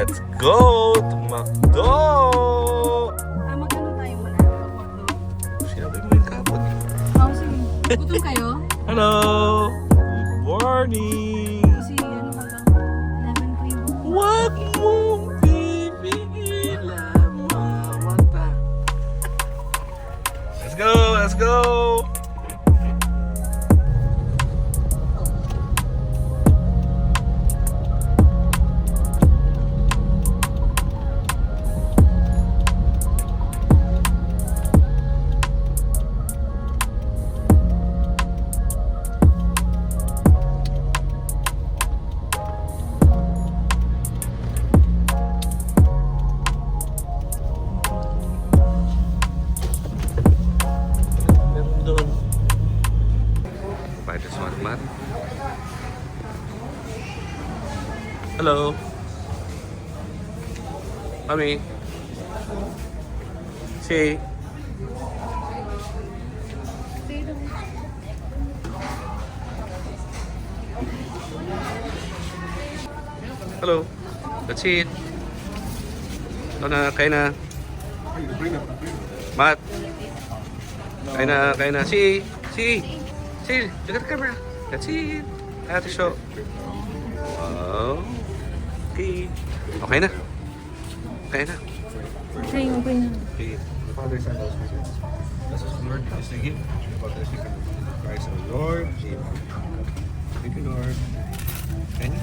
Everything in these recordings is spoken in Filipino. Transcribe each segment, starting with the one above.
Let's go to McDo! Magkano tayo muna pag McDo? Sinabi mo yung kapot. Sige. Gutom kayo? Hello! Good morning! Kasi ano ka lang? 11 cream. Wag mong pipigilan mga mata. Let's go! Let's go! Doon. Buy this one, man. Hello. Mami. Si. Hello. That's it. Ito na, kain na. Mat. Kain na. Si, look at the camera. That's it. Ate show. Wow. Okay. Okay na. Okay na. Okay na. Okay. The Father, Son, Holy Spirit. Bless us, Lord. Bless the gift. Father, Son, Christ our Lord. Amen. Thank you, Lord. And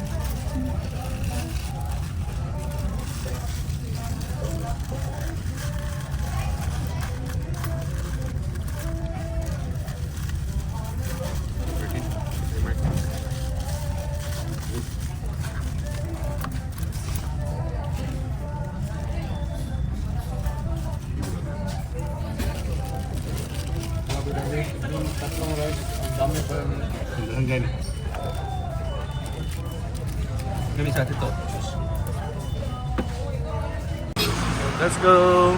tatlong rice. Ang dami pa yung hanggang. Kami sa atin to. Let's go.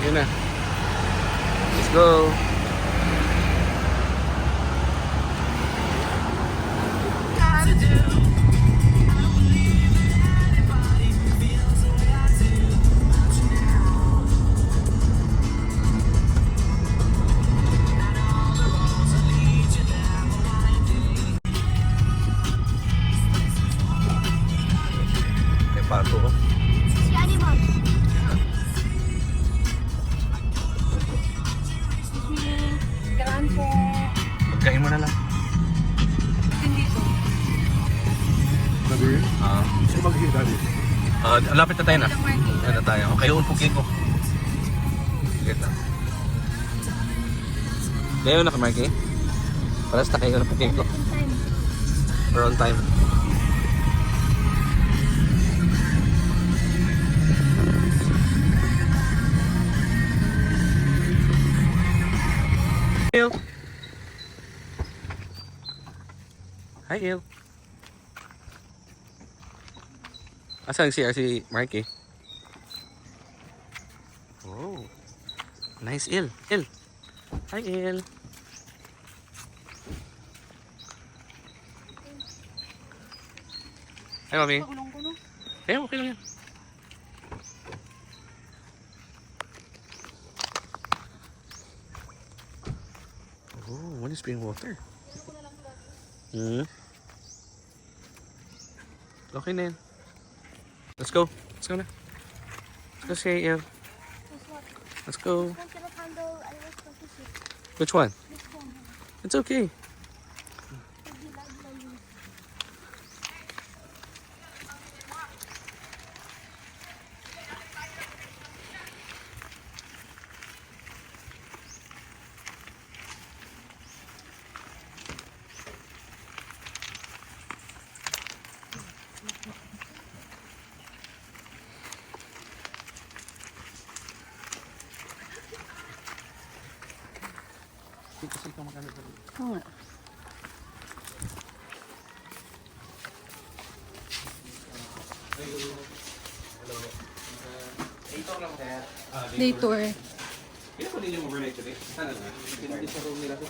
Yun na. Let's go. May pato ko. Si Animal. Gaan po. Pagkain mo na lang. Hindi po. Daddy? Sino mag-hit, Daddy? Lapit na tayo na. Ilang market? Ano na tayo? Okay, unpugin ko. Sige lang. Kayo na kamarki? Paras na kayo na pugin ko. Time. We're on time. Il. Hi, Il. Asan si Marky? Oh. Nice, Il. Il. Hi, Il. Hi, Mami. Pakulong ko no? Eh, okay lang yan. Oh, one is spring water. Okay na yan. Let's go. Let's go na. Let's go say yeah. Let's go. Which one? It's okay. Kasi ikaw magkano sa dito. Oo nga. Day tour. Kaya ko din yung overnight today. Sana na. Hindi sa room nila ko.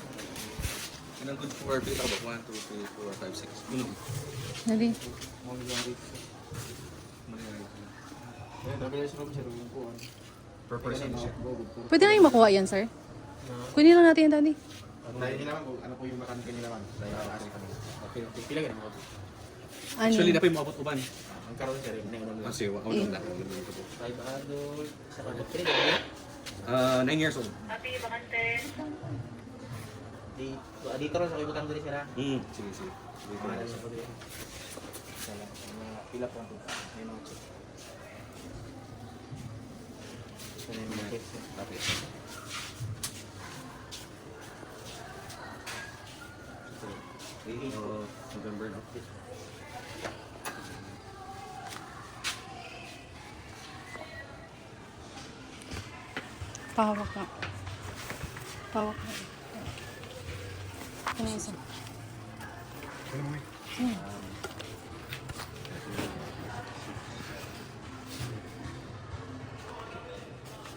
Yan ang good for pila ka ba? 1, 2, 3, 4, 5, 6. Gulo. Dali. Per person siya. Pwede na yung makuha yan, sir? Kunin lang natin yan, daddy. Dahil nila ma'am, ano po yung makanika nila ma'am? Dahil nakakari kami. Okay, okay. Pila ka naman. Ano? Actually, dapat yung maabot uban. Ang karoon siya rin. Kasi, ako lang na. 5 adult. Sa kadot. 9 years old. Dito rin sa ibutang diri sila. Sige, sige. Mahal sa pwede. Pila po ang tuta. May mga check. May mga check. Tapos. November, no? Pahawak na. Pahawak na. Ano isa?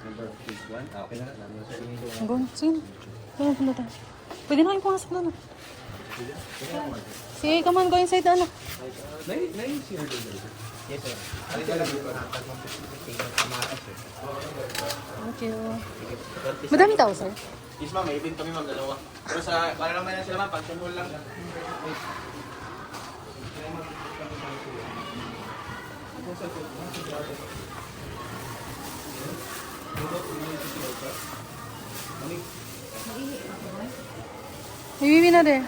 Number 1. Okay na. Hanggang, sige. Kaya punta tayo. Pwede na kayong pumasok na. Sige, come on, go inside na ano. Nai-share din dito. Yes sir. Ano sila dito? Kamatas eh. Thank you. Madami tao, sir. Yes ma'am, may event kami ma'am, dalawa. Pero sa, para naman yan sila ma'am, pag-tumul lang. May bibi na din.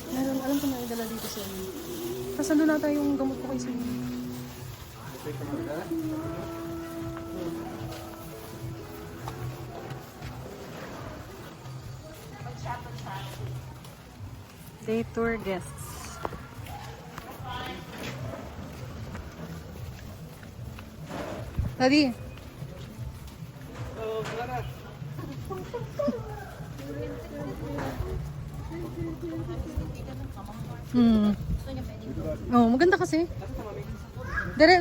Meron, alam ko na yung dala dito sa inyo. Tapos nandun nata yung gamot ko kay sa inyo. Day tour guests. Daddy. Oh, maganda kasi.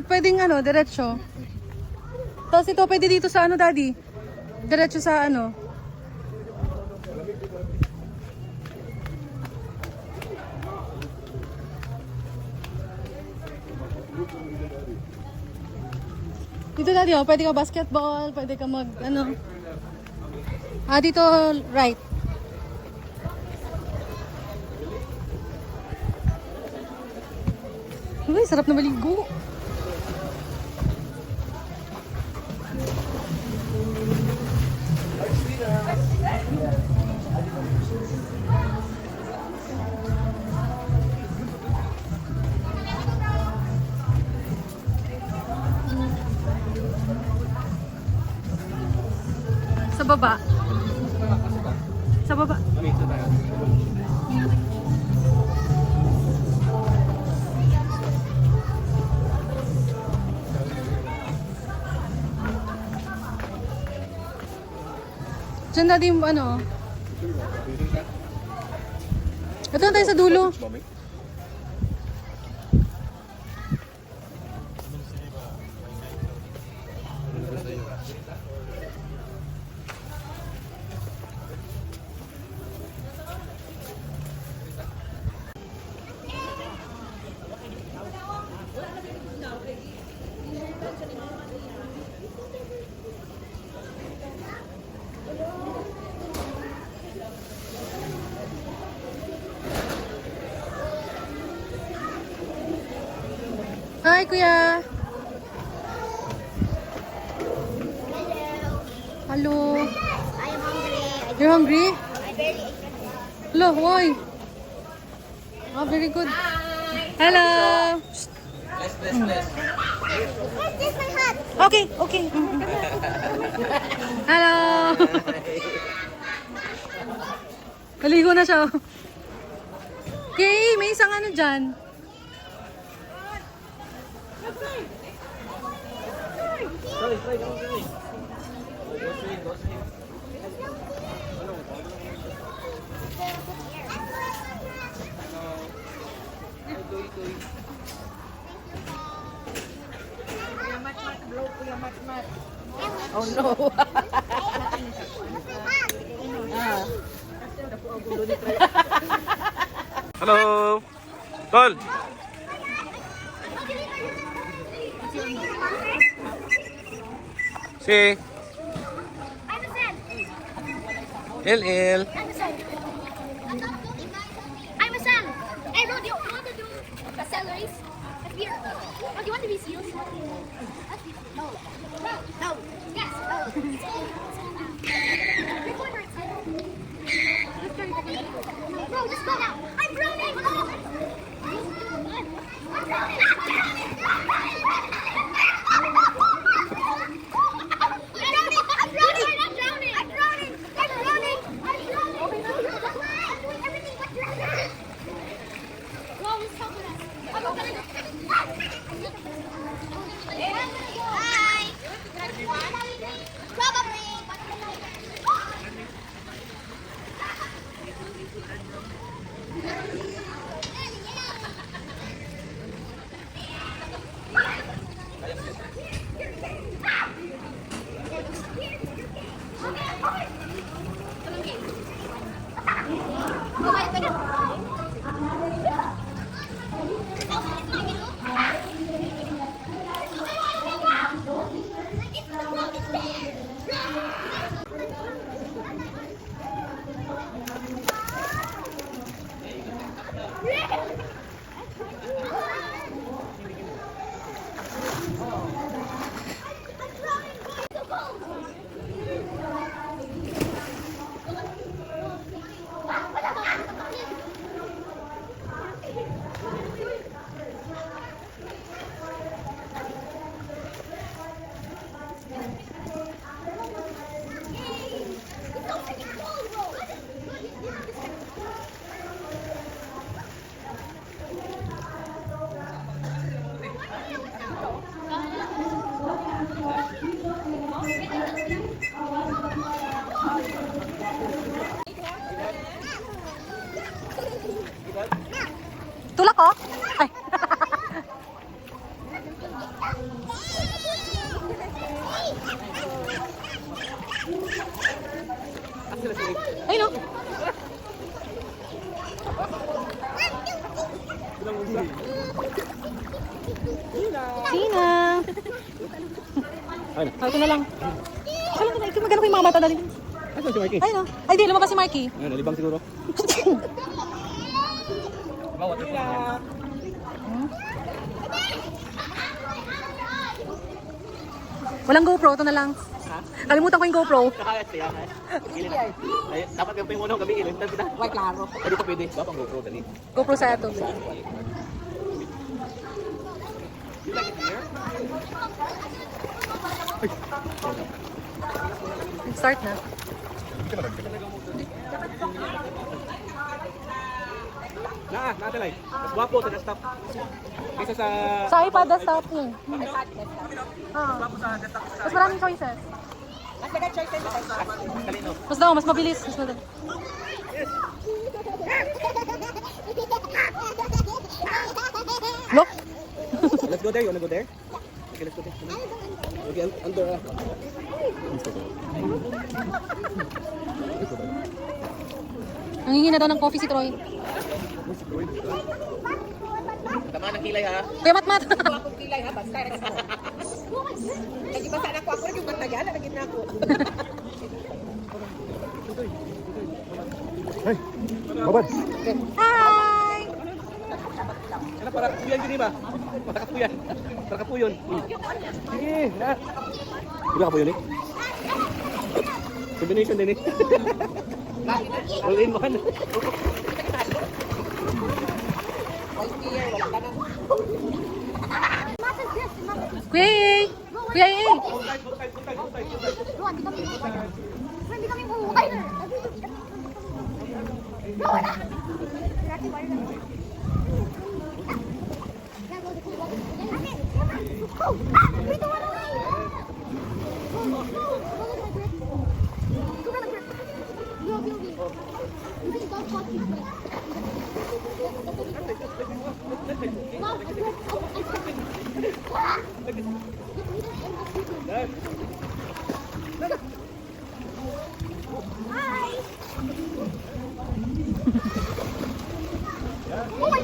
Pwedeng ano, diretso. Tapos ito pwede dito sa ano, daddy. Diretso sa ano. Dito daddy, oh, pwede ka basketball, pwede ka mag ano. Dito right. Uy, sarap na maligo. Sa baba. Sa baba. Diyan natin yung ano. Ito na tayo sa dulo. Hi, kuya. Hello. I am hungry. You're hungry? I barely ate. Hello, why? Oh, very good. Hello. Bless, bless, bless. Where's this my hat? Okay, okay. Hello. Naligo na siya. Okay, may isang ano dyan. Oh no. Hello. Tol. Si. I'm a Sam. LL. I'm a Sam. I'm a Sam. Hey, bro, do you want to do the celeries? Here. Oh, do you want to be seals? No. No. No. Yes. No. Bro, just go now. I'm drowning. I'm drowning. I'm drowning. Tulak ko? Ay. Ay no. Sina. Ayun. Ay, ito na lang. Alam ko na, ito magano ko yung mga bata dali. Ito si Mikey. Ay no. Ay di, lumabas si Marky. Ayun, nalibang siguro. Walang GoPro, ito na lang. Kalimutan ko yung GoPro. Kakayat siya. Ay, dapat yung ping unang gabi ilin. Why, klaro. Ay, dito pwede. Dapat ang GoPro dali. GoPro sa ito. Start na. Natalay. Mas guwapo sa desktop. Kaysa sa... Sa iPad desktop yun. Mas maraming choices. Talino. Mas daw, mas mabilis. Mas madali. Look! Let's go there. You wanna go there? Okay, let's go there. Okay, under. Nangingi na daw ng coffee si Troy. Tama ng kilay ha. Kaya matmat. Lagi basa na ako yung matagal, lagi na ako. Hey, babad. Hi! para kapuyan din ba? Para kapuyan. Para kapuyon. Sige, na. Di ba kapuyon eh? Combination din eh. All in one. Kuya Yay! Kuya Yay! Go on, becoming a fighter. We're becoming a fighter. Go on. Rocky fighter. Oh, we don't want to win. Go, go, go like this. Go like this. Go. You can go fuck you. Hi. Oh my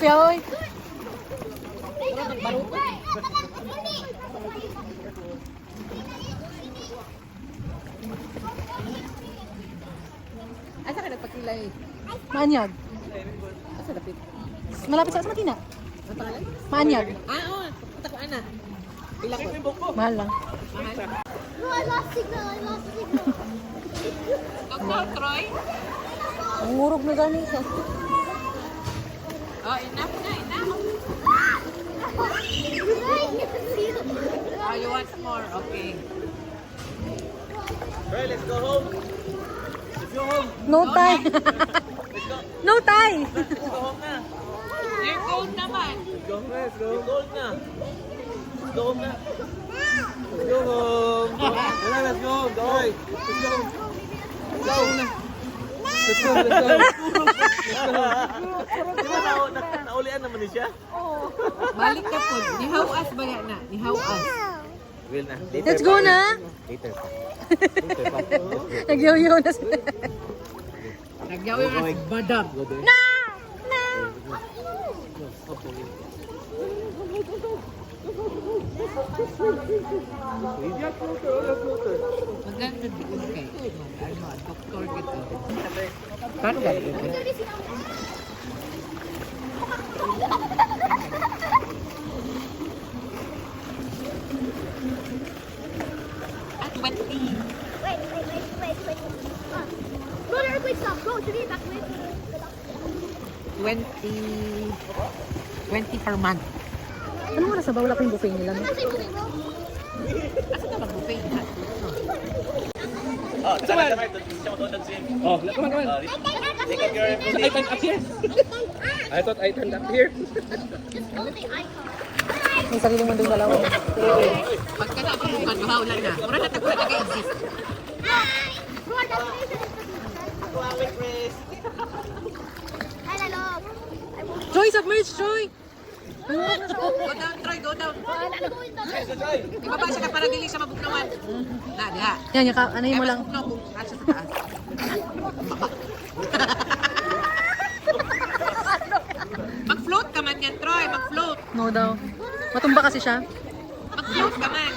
Kuya Hoy! Asa ka nagpakilay? Maanyag. Asa dapit? Malapit sa Matina. Ang pangalan? Maanyag. Oo. Punta ko ana. Pila ko. Mahal lang. No, I lost signal. Dr. Troy? Ang ngurog na gani siya. Oh, enough na. Oh, you want more? Okay. Right, let's go home. Let's go home. No tie. No tie. Let's go home na. You're cold naman. Let's go home na. Let's go home. Cold na. Let's go home na. Let's go home. Wala, let's go home. Doy. Let's go home. Let's go home na. Let's go, let's go. Di ba naulian naman ni siya? Balik ka po. Nihaw-as ba na? Nihaw-as. Will na. Let's go na. Later pa. Nagyaw-yaw na sila. Nagyaw yung as madam. Maganda di ko kay. Ano, doktor kita. Paano ba ito? At 20. Wait. Go to earthquake stop. Go to the evacuate. 20 per month. Ano mo na sa bawla ko yung buffet nila? No? That's it, bro. Asa ka mag-buffet na? Oh, come on. Oh, come on. I turned up here. I thought I turned up here. Just go to the icon. May sarili mo doon dalawa. Pagka na ako bukan, mahawlan na. Mura na tayo nag-exist. Hi. Bro, Hi, look. Joy, submerge, Joy! Go down, Troy, go down. Di ba ba siya ka para dili siya mabugnawan? Na, diha. Yan, yung anahin mo lang. Bugnaw kung asa sa taas. Mag-float ka man yan, Troy. Mag-float. No daw. Matumba kasi siya. Mag-float ka man.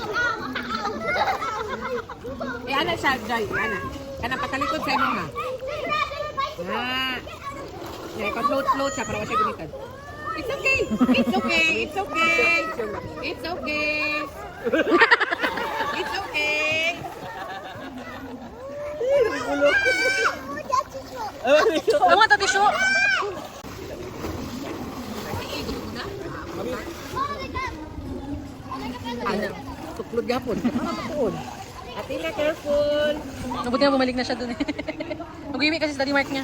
Ana siya, Joy. Ana. Kana patalikod sa imo nga. Ah. Yeah, pa-float siya para siya gamitan. It's okay. It's okay. It's okay. It's okay. It's okay. Ano nga tatisyo? Ano? Tuklod gapon. Ano tuklod? Atina, careful. Mabuti na bumalik na siya dun eh. Nag-iwi kasi study mark niya.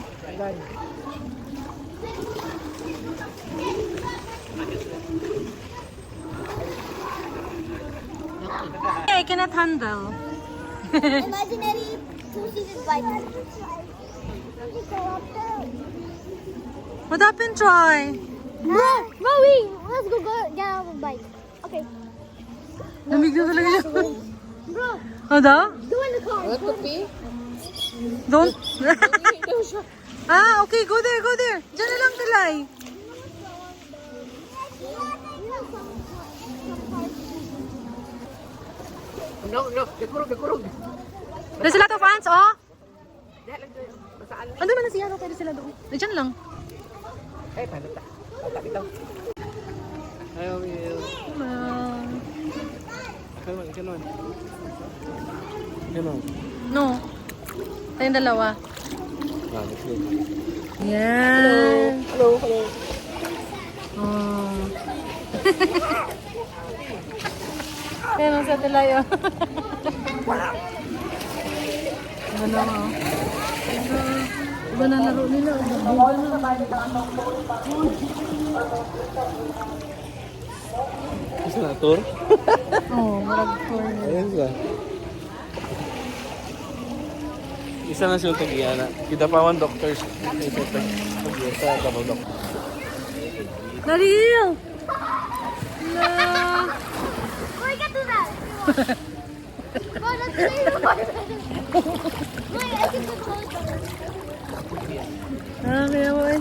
I cannot handle. Imaginary two-seated bike. What happened, Troy? Bro, wait. Let's go get out of the bike. Okay. Lamig na talaga siya. Bro, Ano? go in the car. What could be? Don't. Okay, go there, go there. Diyan na lang, Tilay. No, nagkurog. There's a lot of ants, oh. Diyan lang doon. Masaan? Ano man na siya, no? Pwede sila doon. Diyan lang. Eh, paano ta? Paano bitaw? Ayaw, Will. Hello. Ikaw naman. Ikaw. No. Tayong dalawa. Let's go. Yan. Hello. Oh. Yan ang sa talayo. Iba na nga. Iba na laro nila. Iba na. Gusto na tour? Oh, marag tour nila. Ayan siya. Isa na siya tagiya na. Kita pa one doctors. Isa tagiya sa double doctor. Naril! No! Oh, I can do that. Oh, that's really hard. Wait, I can control it better. Ah, kaya mo eh.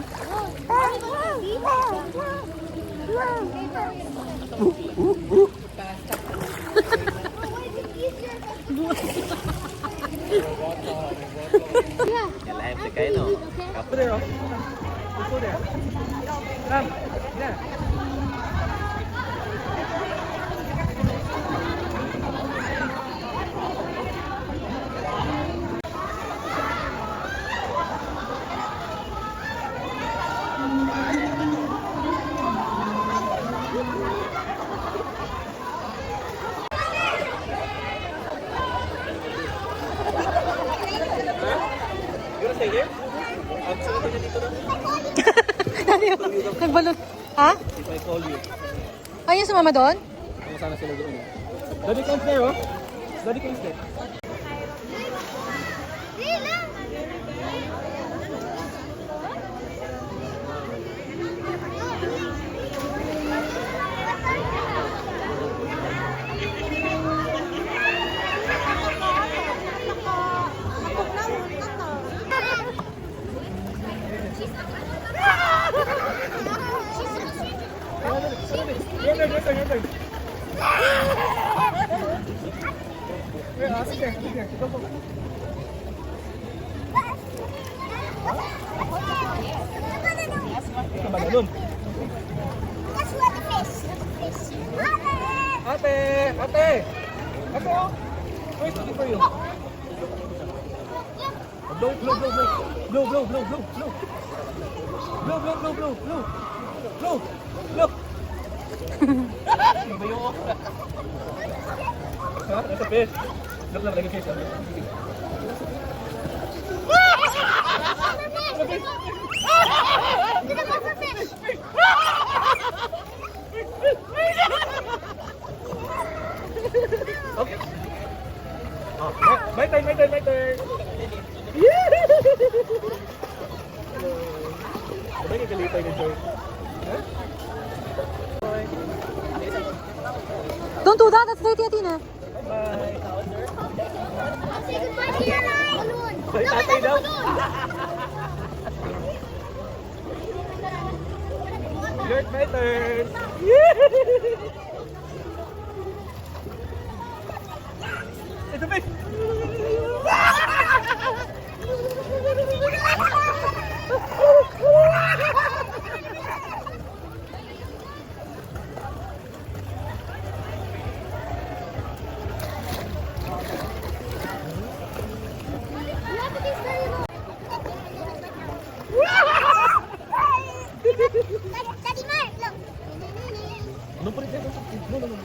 Live na kayo, no? Kapo there, oh. Kapo there. Come. Yeah. Nagbalon. Ha? If I call you, Ayun si mama doon? kung sana sila doon. Daddy comes there, oh. Daddy comes there. Ate! Ate! Ate, oh! Wait, looking for you. Blow, blow, blow, blow. Blow, blow, blow, blow, blow. Blow, blow, blow, blow, blow. Blow, blow. Iba yung okra. Ha? Nasa fish. Look lang, lagi fish. Okay. Oh, my turn, my turn, my turn. Sabay ka kalipay na Joy. Huh? Don't do that. That's dirty, Atina. Bye. Say goodbye to your balloon. Bye, tatay daw. Your my turn. Ito ba? Daddy Mark, look. Anong pa rin kayo? No, no, no.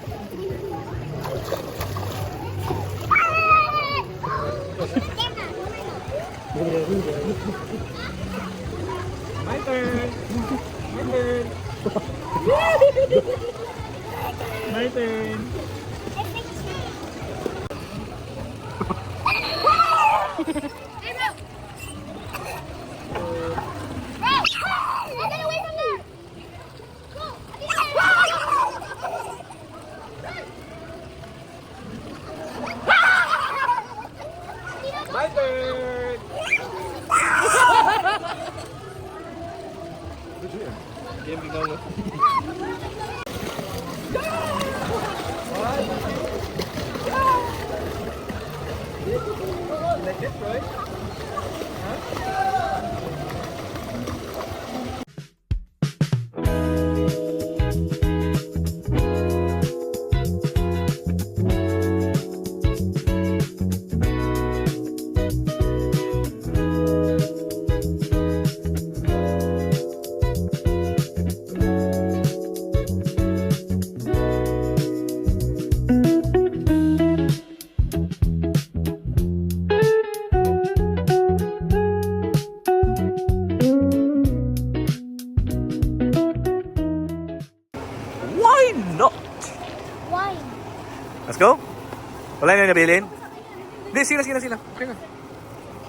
My turn. My turn. My turn. Get away from there. My turn. Game biglaw mo. Why not? Why? Let's go. Wala na nabilin? Hindi, sila. Okay na.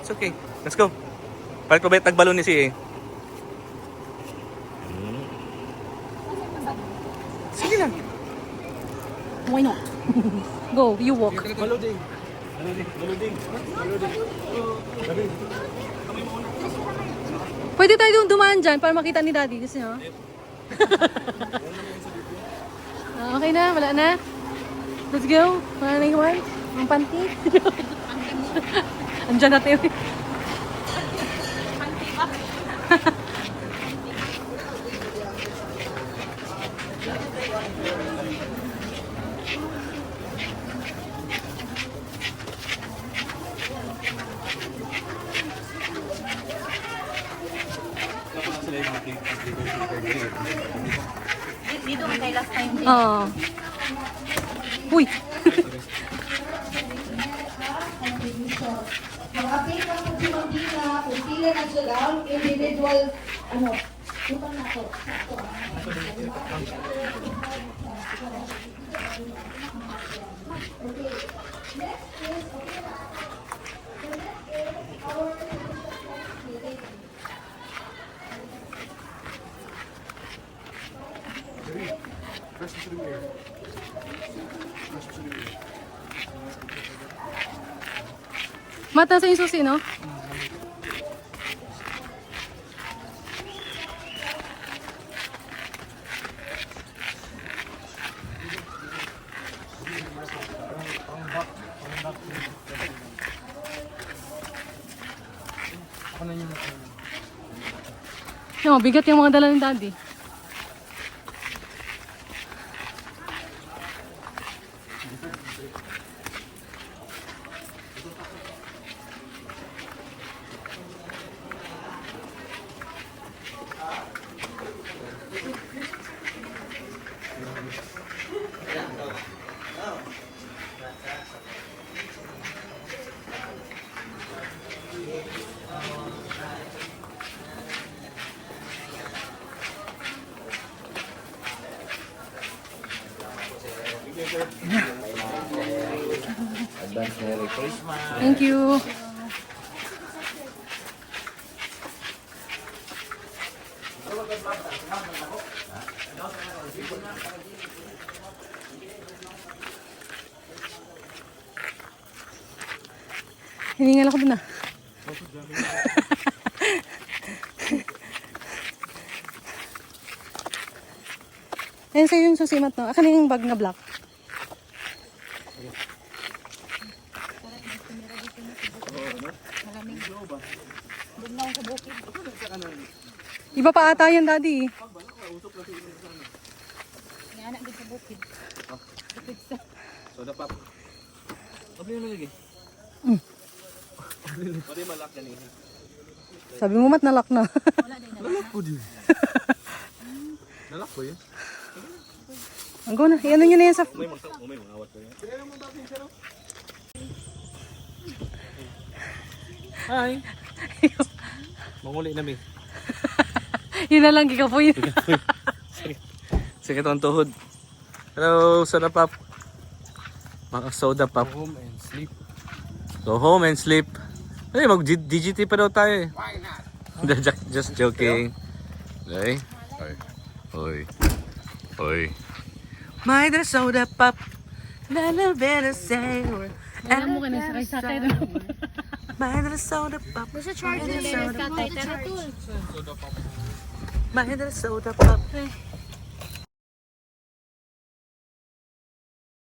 It's okay. Let's go. Palit ko ba yung tagbalon ni si eh? Sige lang. Why not? Go, you walk. Baluding. Pwede tayo doon dumaan dyan para makita ni Daddy. Gusto nyo? Okay na, wala na. Let's go. Wala na iwan. Ang panty. Andyan na tayo. Dito man tayo last time. Oo. Uy. Mag-update ng Pagsimandina kung sila nagsulang individual, lupang na ako. Mata sa yung susi, no? No, bigat yung mga dala ni Daddy. Advance Merry Christmas. Thank you. Hiningal ako dun ah. Ayan sa'yo yung susimat, no? Akin na yung bag na black. Iba pa ata yan, Daddy. Soda pop. Ano yung nalagay? Pwede malak yan eh. Sabi mo mat nalak na. Nalak ko din. Nalak ko yun. Ang go na. Iano nyo na yan sa... Umay mga awat ko yan. Hi. Manguli na mi. Yun na lang, gikapoy. Sige itong tuhod. Hello, soda pop. Mga soda pop. Home and sleep. Go home and sleep. Ay, mag-DGT pa daw tayo eh. Why not? Just joking. Okay. Hoy. My little soda pop. A little bit of sour. Alam mo ka na, sakay-sakay na. My little soda pop. There's a charger there. It's got like that tool. My little soda pop.